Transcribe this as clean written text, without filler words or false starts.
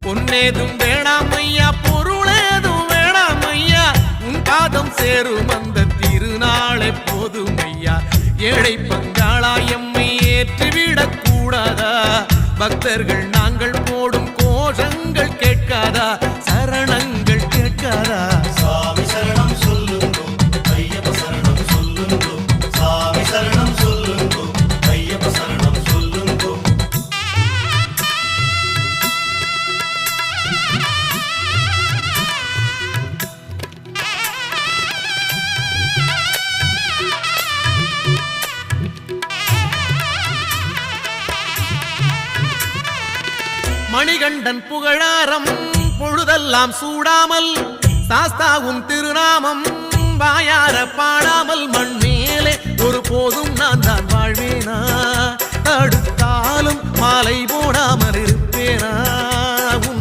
பொன்னேதும் வேணாம் ஐயா, பொருளேதும் வேணாம் ஐயா, உன் பாதம் சேரும் அந்த திருநாளை போதும் ஐயா. ஏழை பங்காளா எம்மை ஏற்றிவிடக் கூடாதா? பக்தர்கள் நாங்கள் போடும் கோஷங்கள் கேட்காதா? சரணங்கள் கேட்காதா? சாமி சரணம் சொல்லுங்கோ, ஐயப்ப சரணம் சொல்லுங்கோ, சாமி சரணம் சொல்லுங்கோ, ஐயப்ப சரணம் சொல்லுங்கோ. மணிகண்டன் புகழாரம் பொழுதெல்லாம் சூடாமல், சாஸ்தாவும் திருநாமம் வாயார பாடாமல், மண் மேலே ஒரு போதும் நான் தான் வாழ்வேனா? அடுத்தாலும் மாலை போடாமல் இருப்பேனா?